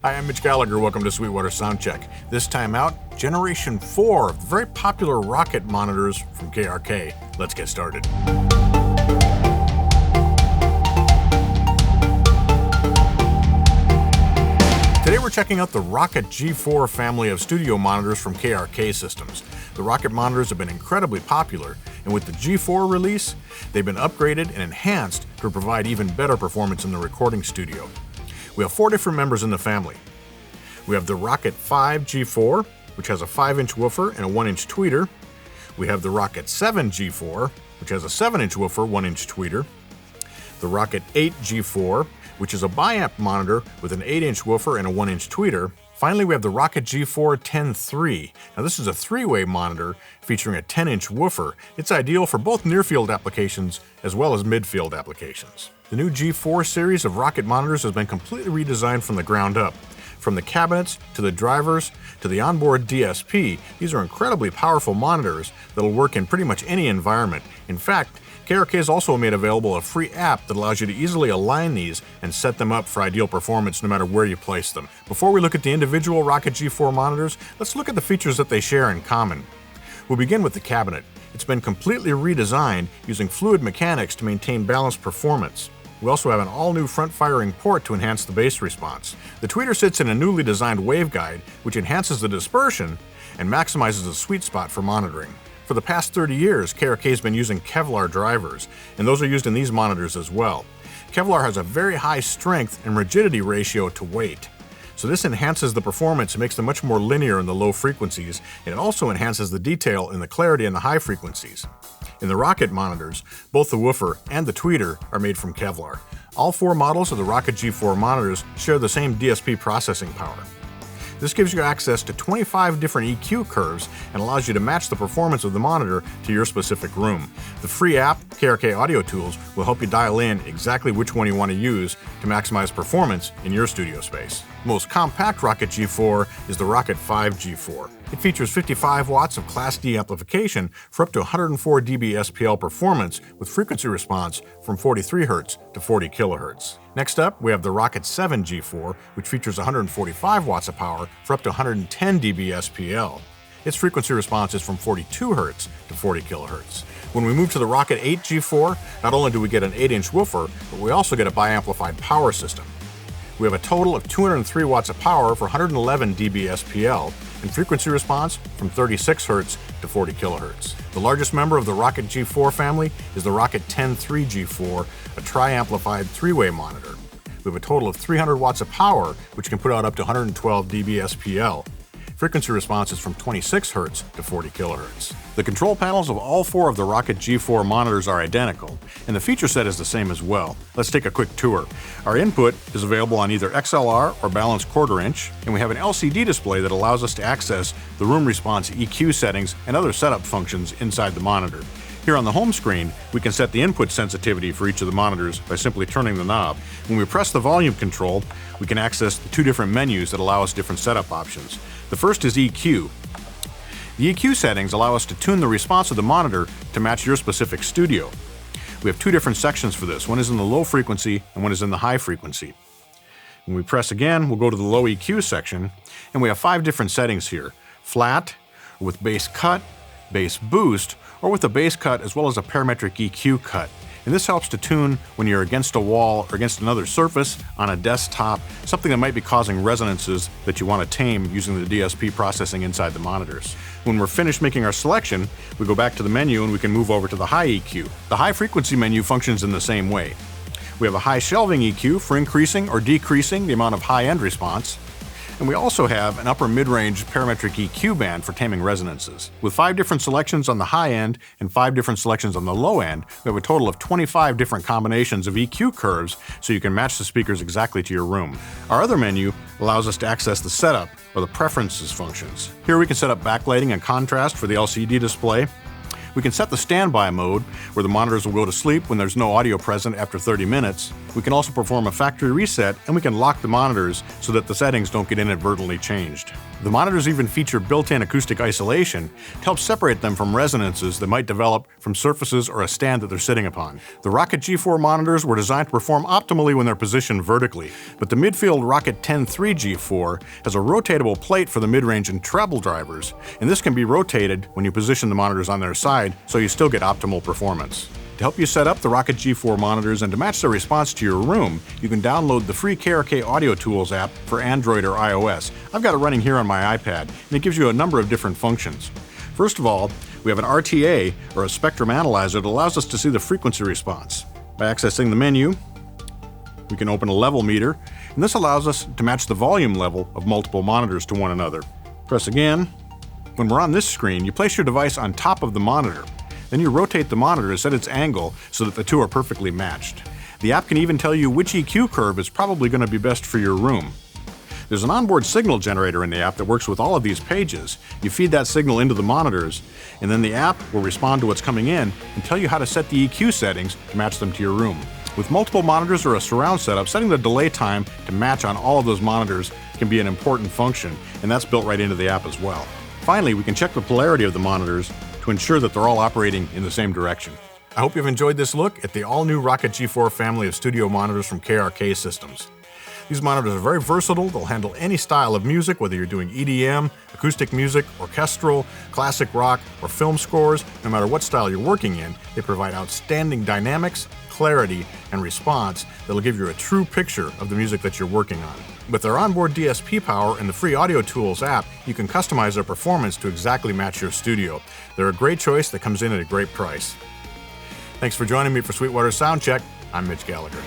Hi, I'm Mitch Gallagher. Welcome to Sweetwater Soundcheck. This time out, Generation 4 of the very popular ROKIT monitors from KRK. Let's get started. Today we're checking out the ROKIT G4 family of studio monitors from KRK Systems. The ROKIT monitors have been incredibly popular, and with the G4 release, they've been upgraded and enhanced to provide even better performance in the recording studio. We have 4 different members in the family. We have the ROKIT 5 G4, which has a 5-inch woofer and a 1-inch tweeter. We have the ROKIT 7 G4, which has a 7-inch woofer, 1-inch tweeter. The ROKIT 8 G4, which is a biamp monitor with an 8-inch woofer and a 1-inch tweeter. Finally, we have the ROKIT G4 10-3. Now this is a 3-way monitor featuring a 10-inch woofer. It's ideal for both near-field applications as well as mid-field applications. The new G4 series of ROKIT monitors has been completely redesigned from the ground up. From the cabinets, to the drivers, to the onboard DSP, these are incredibly powerful monitors that'll work in pretty much any environment. In fact, KRK has also made available a free app that allows you to easily align these and set them up for ideal performance no matter where you place them. Before we look at the individual ROKIT G4 monitors, let's look at the features that they share in common. We'll begin with the cabinet. It's been completely redesigned using fluid mechanics to maintain balanced performance. We also have an all-new front-firing port to enhance the bass response. The tweeter sits in a newly designed waveguide, which enhances the dispersion and maximizes the sweet spot for monitoring. For the past 30 years, KRK has been using Kevlar drivers, and those are used in these monitors as well. Kevlar has a very high strength and rigidity ratio to weight. So this enhances the performance and makes them much more linear in the low frequencies, and it also enhances the detail and the clarity in the high frequencies. In the ROKIT monitors, both the woofer and the tweeter are made from Kevlar. All 4 models of the ROKIT G4 monitors share the same DSP processing power. This gives you access to 25 different EQ curves and allows you to match the performance of the monitor to your specific room. The free app, KRK Audio Tools, will help you dial in exactly which one you want to use to maximize performance in your studio space. The most compact ROKIT G4 is the ROKIT 5 G4. It features 55 watts of Class D amplification for up to 104 dB SPL performance with frequency response from 43 Hz to 40 kHz. Next up, we have the ROKIT 7 G4, which features 145 watts of power for up to 110 dB SPL. Its frequency response is from 42 Hz to 40 kHz. When we move to the ROKIT 8 G4, not only do we get an 8-inch woofer, but we also get a biamplified power system. We have a total of 203 watts of power for 111 dB SPL and frequency response from 36 Hz to 40 kHz. The largest member of the ROKIT G4 family is the ROKIT 10-3 G4, a tri-amplified 3-way monitor. We have a total of 300 watts of power, which can put out up to 112 dB SPL. Frequency response is from 26 Hz to 40 kHz. The control panels of all 4 of the ROKIT G4 monitors are identical, and the feature set is the same as well. Let's take a quick tour. Our input is available on either XLR or balanced 1/4 inch, and we have an LCD display that allows us to access the room response EQ settings and other setup functions inside the monitor. Here on the home screen, we can set the input sensitivity for each of the monitors by simply turning the knob. When we press the volume control, we can access the 2 different menus that allow us different setup options. The first is EQ. The EQ settings allow us to tune the response of the monitor to match your specific studio. We have 2 different sections for this. One is in the low frequency and one is in the high frequency. When we press again, we'll go to the low EQ section, and we have 5 different settings here. Flat, with bass cut, bass boost, or with a bass cut as well as a parametric EQ cut. And this helps to tune when you're against a wall or against another surface, on a desktop, something that might be causing resonances that you want to tame using the DSP processing inside the monitors. When we're finished making our selection, we go back to the menu and we can move over to the high EQ. The high frequency menu functions in the same way. We have a high shelving EQ for increasing or decreasing the amount of high-end response. And we also have an upper mid-range parametric EQ band for taming resonances. With 5 different selections on the high end and 5 different selections on the low end, we have a total of 25 different combinations of EQ curves so you can match the speakers exactly to your room. Our other menu allows us to access the setup or the preferences functions. Here we can set up backlighting and contrast for the LCD display. We can set the standby mode, where the monitors will go to sleep when there's no audio present after 30 minutes. We can also perform a factory reset, and we can lock the monitors so that the settings don't get inadvertently changed. The monitors even feature built-in acoustic isolation to help separate them from resonances that might develop from surfaces or a stand that they're sitting upon. The ROKIT G4 monitors were designed to perform optimally when they're positioned vertically, but the midfield ROKIT 10-3 G4 has a rotatable plate for the mid-range and treble drivers, and this can be rotated when you position the monitors on their side, so you still get optimal performance. To help you set up the ROKIT G4 monitors and to match their response to your room, you can download the free KRK Audio Tools app for Android or iOS. I've got it running here on my iPad, and it gives you a number of different functions. First of all, we have an RTA, or a spectrum analyzer, that allows us to see the frequency response. By accessing the menu, we can open a level meter, and this allows us to match the volume level of multiple monitors to one another. Press again. When we're on this screen, you place your device on top of the monitor. Then you rotate the monitor to set its angle so that the two are perfectly matched. The app can even tell you which EQ curve is probably going to be best for your room. There's an onboard signal generator in the app that works with all of these pages. You feed that signal into the monitors, and then the app will respond to what's coming in and tell you how to set the EQ settings to match them to your room. With multiple monitors or a surround setup, setting the delay time to match on all of those monitors can be an important function, and that's built right into the app as well. Finally, we can check the polarity of the monitors to ensure that they're all operating in the same direction. I hope you've enjoyed this look at the all-new ROKIT G4 family of studio monitors from KRK Systems. These monitors are very versatile. They'll handle any style of music, whether you're doing EDM, acoustic music, orchestral, classic rock, or film scores. No matter what style you're working in, they provide outstanding dynamics, clarity, and response that'll give you a true picture of the music that you're working on. With their onboard DSP power and the free Audio Tools app, you can customize their performance to exactly match your studio. They're a great choice that comes in at a great price. Thanks for joining me for Sweetwater Soundcheck. I'm Mitch Gallagher.